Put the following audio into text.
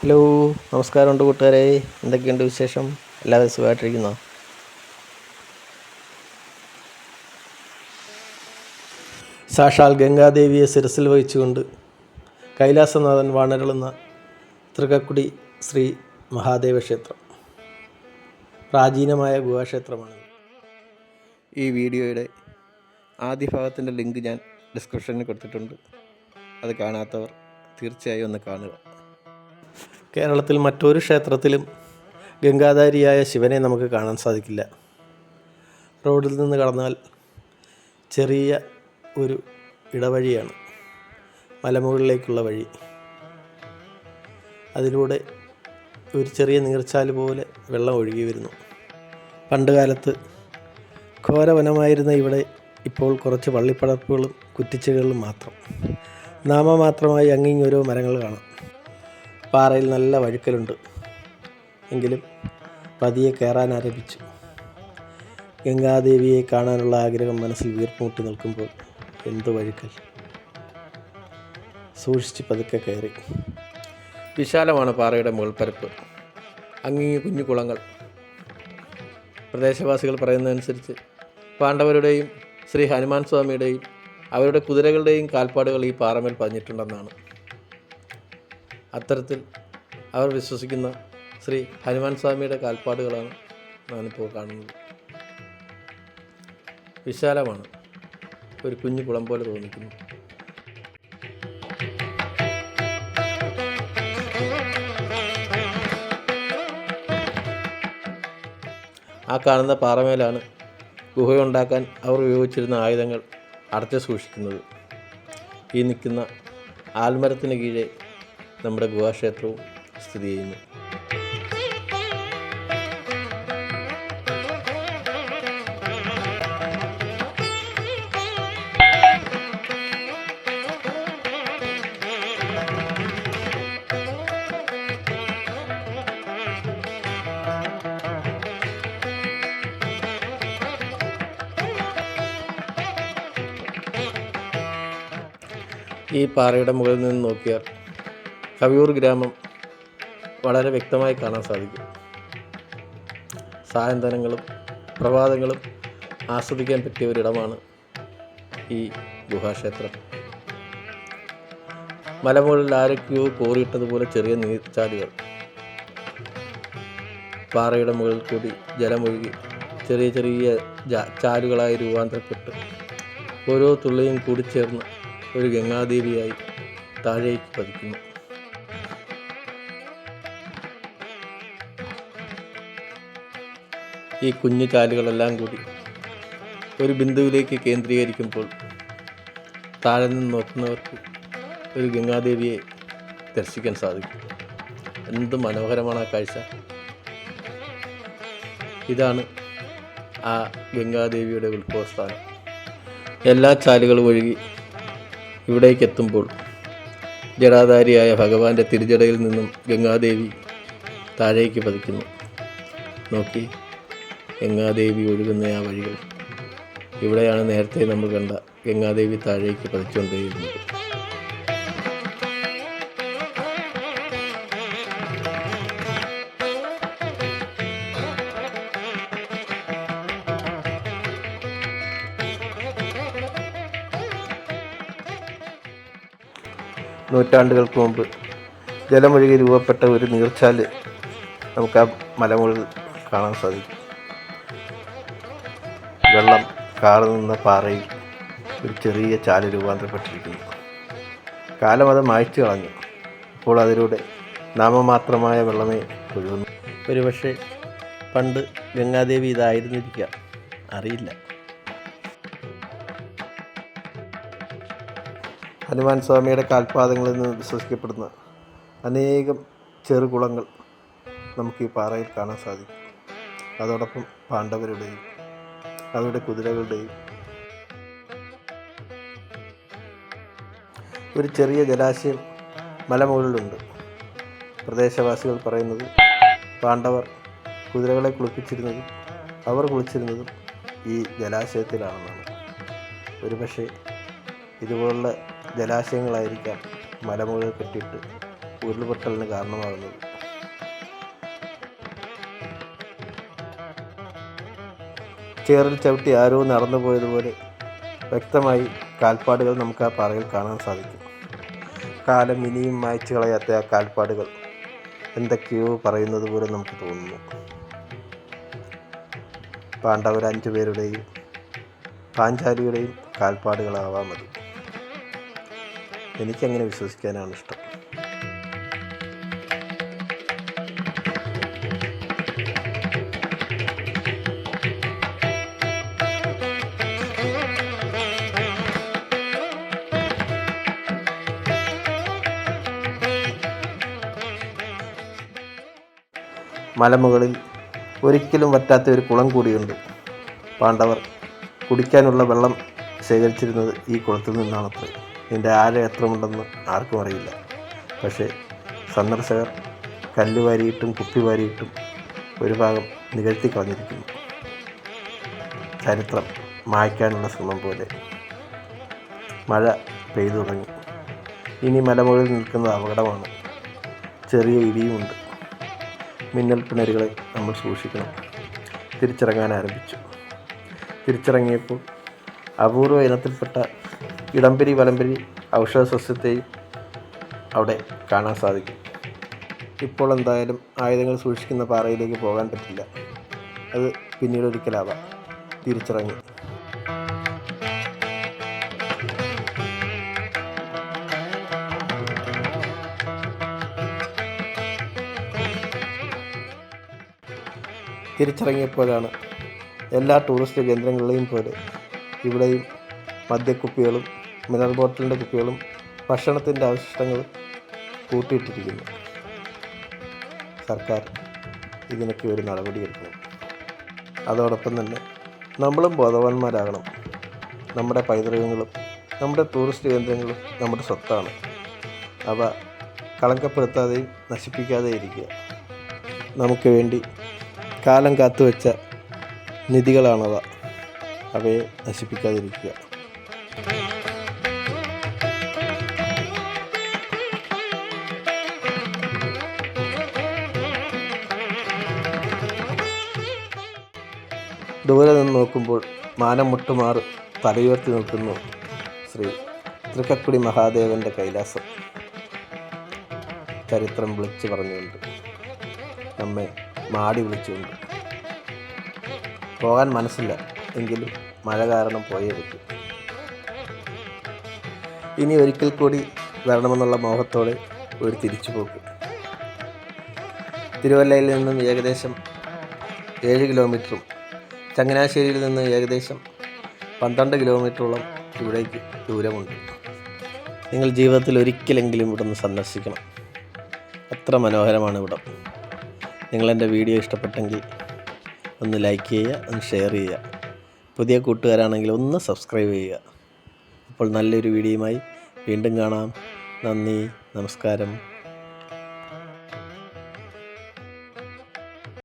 Hello, നമസ്കാരമുണ്ട് കൂട്ടുകാരെ. എന്തൊക്കെയുണ്ട് വിശേഷം? എല്ലാവരും സുഖമായിട്ടിരിക്കുന്നോ? സാക്ഷാൽ ഗംഗാദേവിയെ ശിരസിൽ വഹിച്ചുകൊണ്ട് കൈലാസനാഥൻ വാണരുളുന്ന തൃക്കക്കുടി ശ്രീ മഹാദേവ ക്ഷേത്രം പ്രാചീനമായ ഗുഹാക്ഷേത്രമാണ്. ഈ വീഡിയോയുടെ ആദ്യ ഭാഗത്തിൻ്റെ ലിങ്ക് ഞാൻ ഡിസ്ക്രിപ്ഷനിൽ കൊടുത്തിട്ടുണ്ട്. അത് കാണാത്തവർ തീർച്ചയായും ഒന്ന് കാണുക. കേരളത്തിൽ മറ്റൊരു ക്ഷേത്രത്തിലും ഗംഗാധാരിയായ ശിവനെ നമുക്ക് കാണാൻ സാധിക്കില്ല. റോഡിൽ നിന്ന് കടന്നാൽ ചെറിയ ഒരു ഇടവഴിയാണ് മലമുകളിലേക്കുള്ള വഴി. അതിലൂടെ ഒരു ചെറിയ നീർച്ചാല് പോലെ വെള്ളം ഒഴുകി വരുന്നു. പണ്ടുകാലത്ത് ഘോരവനമായിരുന്ന ഇവിടെ ഇപ്പോൾ കുറച്ച് വള്ളിപ്പടർപ്പുകളും കുറ്റിച്ചെടികളും മാത്രം. നാമമാത്രമായി അങ്ങിങ്ങോരോ മരങ്ങൾ കാണാം. പാറയിൽ നല്ല വഴുക്കലുണ്ട്, എങ്കിലും പതിയെ കയറാൻ ആരംഭിച്ചു. ഗംഗാദേവിയെ കാണാനുള്ള ആഗ്രഹം മനസ്സിൽ വീർപ്പുമുട്ടി നിൽക്കുമ്പോൾ എന്ത് വഴുക്കൽ! സൂക്ഷിച്ച് പതുക്കെ കയറി. വിശാലമാണ് പാറയുടെ മുകൾപ്പരപ്പ്. അങ്ങിങ്ങ് കുഞ്ഞു കുളങ്ങൾ. പ്രദേശവാസികൾ പറയുന്നതനുസരിച്ച് പാണ്ഡവരുടെയും ശ്രീ ഹനുമാൻ സ്വാമിയുടെയും അവരുടെ കുതിരകളുടെയും കാൽപ്പാടുകൾ ഈ പാറമേൽ പതിഞ്ഞിട്ടുണ്ടെന്നാണ്. അത്തരത്തിൽ അവർ വിശ്വസിക്കുന്ന ശ്രീ ഹനുമാൻ സ്വാമിയുടെ കാൽപ്പാടുകളാണ് ഞാനിപ്പോൾ കാണുന്നത്. വിശാലമാണ്, ഒരു കുഞ്ഞു കുളം പോലെ തോന്നിക്കുന്നു. ആ കാണുന്ന പാറമേലാണ് ഗുഹയുണ്ടാക്കാൻ അവർ ഉപയോഗിച്ചിരുന്ന ആയുധങ്ങൾ അടച്ചു സൂക്ഷിക്കുന്നത്. ഈ നിൽക്കുന്ന ആൽമരത്തിന് കീഴെ നമ്മുടെ ഗുഹാക്ഷേത്രവും സ്ഥിതി ചെയ്യുന്നു. ഈ പാറയുടെ മുകളിൽ നിന്ന് നോക്കിയാൽ കവിയൂർ ഗ്രാമം വളരെ വ്യക്തമായി കാണാൻ സാധിക്കും. സായന്തനങ്ങളും പ്രഭാതങ്ങളും ആസ്വദിക്കാൻ പറ്റിയ ഒരിടമാണ് ഈ ഗുഹാക്ഷേത്രം. മലമുകളിൽ ആരൊക്കെയോ കോറിയിട്ടതുപോലെ ചെറിയ നീർച്ചാലുകൾ പാറയുടെ മുകളിൽ കൂടി ജലമൊഴുകി ചെറിയ ചെറിയ ചാലുകളായി രൂപാന്തരപ്പെട്ട് ഓരോ തുള്ളിയും കൂടിച്ചേർന്ന് ഒരു ഗംഗാദേവിയായി താഴേക്ക് പതിക്കുന്നു. ഈ കുഞ്ഞു ചാലുകളെല്ലാം കൂടി ഒരു ബിന്ദുവിലേക്ക് കേന്ദ്രീകരിക്കുമ്പോൾ താഴെ നിന്ന് നോക്കുന്നവർക്ക് ഒരു ഗംഗാദേവിയെ ദർശിക്കാൻ സാധിക്കും. എന്ത് മനോഹരമാണ് ആ കാഴ്ച! ഇതാണ് ആ ഗംഗാദേവിയുടെ ഉത്ഭവസ്ഥാനം. എല്ലാ ചാലുകളും ഒഴുകി ഇവിടേക്ക് എത്തുമ്പോൾ ജടാധാരിയായ ഭഗവാന്റെ തിരുജടയിൽ നിന്നും ഗംഗാദേവി താഴേക്ക് പതിക്കുന്നു. നോക്കി, ഗംഗാദേവി ഒഴുകുന്ന ആ വഴികൾ. ഇവിടെയാണ് നേരത്തെ നമ്മൾ കണ്ട ഗംഗാദേവി താഴേക്ക് പതിച്ചുകൊണ്ടേയിരുന്നത്. നൂറ്റാണ്ടുകൾക്ക് മുമ്പ് ജലമൊഴുകി രൂപപ്പെട്ട ഒരു നീർച്ചാല് നമുക്ക് ആ മലമുകളിൽ കാണാൻ സാധിക്കും. വെള്ളം കാറു നിന്ന പാറയിൽ ഒരു ചെറിയ ചാല് രൂപാന്തരപ്പെട്ടിരിക്കുന്നു. കാലം അത് മായ്ച്ചു കളഞ്ഞു. ഇപ്പോൾ അതിലൂടെ നാമമാത്രമായ വെള്ളമേ ഒഴുകുന്നു. ഒരുപക്ഷെ പണ്ട് ഗംഗാദേവി ഇതായിരുന്നിരിക്കാം, അറിയില്ല. ഹനുമാൻ സ്വാമിയുടെ കാൽപാദങ്ങളിൽ നിന്ന് വിശ്വസിക്കപ്പെടുന്ന അനേകം ചെറുകുളങ്ങൾ നമുക്ക് ഈ പാറയിൽ കാണാൻ സാധിക്കും. അതോടൊപ്പം പാണ്ഡവരുടെയും അവരുടെ കുതിരകളുടെയും ഒരു ചെറിയ ജലാശയം മലമുകളിലുണ്ട്. പ്രദേശവാസികൾ പറയുന്നത് പാണ്ഡവർ കുതിരകളെ കുളിപ്പിച്ചിരുന്നതും അവർ കുളിച്ചിരുന്നതും ഈ ജലാശയത്തിലാണെന്നാണ്. ഒരുപക്ഷെ ഇതുപോലുള്ള ജലാശയങ്ങളായിരിക്കാം മലമുകളിൽ കെട്ടിയിട്ട് ഉരുൾപൊട്ടലിന് കാരണമാകുന്നത്. ചേറിൽ ചവിട്ടി ആരോ നടന്നു പോയതുപോലെ വ്യക്തമായി കാൽപ്പാടുകൾ നമുക്ക് ആ പാറയിൽ കാണാൻ സാധിക്കും. കാലം ഇനിയും മായ്ച്ചു കളയാത്ത ആ കാൽപ്പാടുകൾ എന്തൊക്കെയോ പറയുന്നത് പോലെ നമുക്ക് തോന്നുന്നു. പാണ്ഡവർ 5 പേരുടെയും പാഞ്ചാലിയുടെയും കാൽപ്പാടുകളാവാം അത്. എനിക്കങ്ങനെ വിശ്വസിക്കാനാണ് ഇഷ്ടം. മലമുകളിൽ ഒരിക്കലും വറ്റാത്ത ഒരു കുളം കൂടിയുണ്ട്. പാണ്ഡവർ കുടിക്കാനുള്ള വെള്ളം ശേഖരിച്ചിരുന്നത് ഈ കുളത്തിൽ നിന്നാണത്രേ. ഇതിൻ്റെ ആഴം എത്രമുണ്ടെന്ന് ആർക്കും അറിയില്ല. പക്ഷേ സന്ദർശകർ കല്ല് വാരിയിട്ടും കുപ്പി വാരിയിട്ടും ഒരു ഭാഗം നികഴ്ത്തി കളഞ്ഞിരിക്കുന്നു. ചരിത്രം മായ്ക്കാനുള്ള ശ്രമം പോലെ. മഴ പെയ്തു തുടങ്ങി. ഇനി മലമുകളിൽ നിൽക്കുന്നത് അപകടമാണ്. ചെറിയ ഇടിയുമുണ്ട്. മിന്നൽ പിണരുകളെ നമ്മൾ സൂക്ഷിക്കണം. തിരിച്ചിറങ്ങാൻ ആരംഭിച്ചു. തിരിച്ചിറങ്ങിയപ്പോൾ അപൂർവ ഇനത്തിൽപ്പെട്ട ഇടംപരി വലംപരി ഔഷധ സസ്യത്തെയും അവിടെ കാണാൻ സാധിക്കും. ഇപ്പോൾ എന്തായാലും ആയുധങ്ങൾ സൂക്ഷിക്കുന്ന പാറയിലേക്ക് പോകാൻ പറ്റില്ല. അത് പിന്നീട് ഒരിക്കലാവാം. തിരിച്ചിറങ്ങി. തിരിച്ചിറങ്ങിയപ്പോഴാണ് എല്ലാ ടൂറിസ്റ്റ് കേന്ദ്രങ്ങളിലെയും പോലെ ഇവിടെയും മദ്യക്കുപ്പികളും മിനറൽ ബോട്ടിലിൻ്റെ കുപ്പികളും ഭക്ഷണത്തിൻ്റെ അവശിഷ്ടങ്ങളും കൂട്ടിയിട്ടിരിക്കുന്നു. സർക്കാർ ഇതിനൊക്കെ ഒരു നടപടിയെടുക്കണം. അതോടൊപ്പം തന്നെ നമ്മളും ബോധവാന്മാരാകണം. നമ്മുടെ പൈതൃകങ്ങളും നമ്മുടെ ടൂറിസ്റ്റ് കേന്ദ്രങ്ങളും നമ്മുടെ സ്വത്താണ്. അവ കളങ്കപ്പെടുത്താതെയും നശിപ്പിക്കാതെയും ഇരിക്കുക. നമുക്ക് വേണ്ടി കാലം കാത്തുവെച്ച നിധികളാണവ. അവയെ നശിപ്പിക്കാതിരിക്കുക. ദൂരെ നിന്ന് നോക്കുമ്പോൾ മാനം മുട്ടുമാറ് തലയുയർത്തി നിൽക്കുന്നു ശ്രീ തൃക്കക്കുടി മഹാദേവൻ്റെ കൈലാസം. ചരിത്രം വിളിച്ചു പറഞ്ഞുകൊണ്ട്, നമ്മെ മാടി വിളിച്ചുകൊണ്ട്. പോകാൻ മനസ്സില്ല, എങ്കിലും മഴ കാരണം പോയേ പറ്റും. ഇനി ഒരിക്കൽ കൂടി വരണമെന്നുള്ള മോഹത്തോടെ ഒരു തിരിച്ചുപോക്ക്. തിരുവല്ലയിൽ നിന്നും ഏകദേശം 7 കിലോമീറ്ററും ചങ്ങനാശ്ശേരിയിൽ നിന്ന് ഏകദേശം 12 കിലോമീറ്ററോളം ഇവിടേക്ക് ദൂരമുണ്ട്. നിങ്ങൾ ജീവിതത്തിൽ ഒരിക്കലെങ്കിലും ഇവിടെ നിന്ന് സന്ദർശിക്കണം. അത്ര മനോഹരമാണ് ഇവിടം. നിങ്ങളെൻ്റെ വീഡിയോ ഇഷ്ടപ്പെട്ടെങ്കിൽ ഒന്ന് ലൈക്ക് ചെയ്യുക, ഒന്ന് ഷെയർ ചെയ്യുക. പുതിയ കൂട്ടുകാരാണെങ്കിൽ ഒന്ന് സബ്സ്ക്രൈബ് ചെയ്യുക. അപ്പോൾ നല്ലൊരു വീഡിയോയുമായി വീണ്ടും കാണാം. നന്ദി, നമസ്കാരം.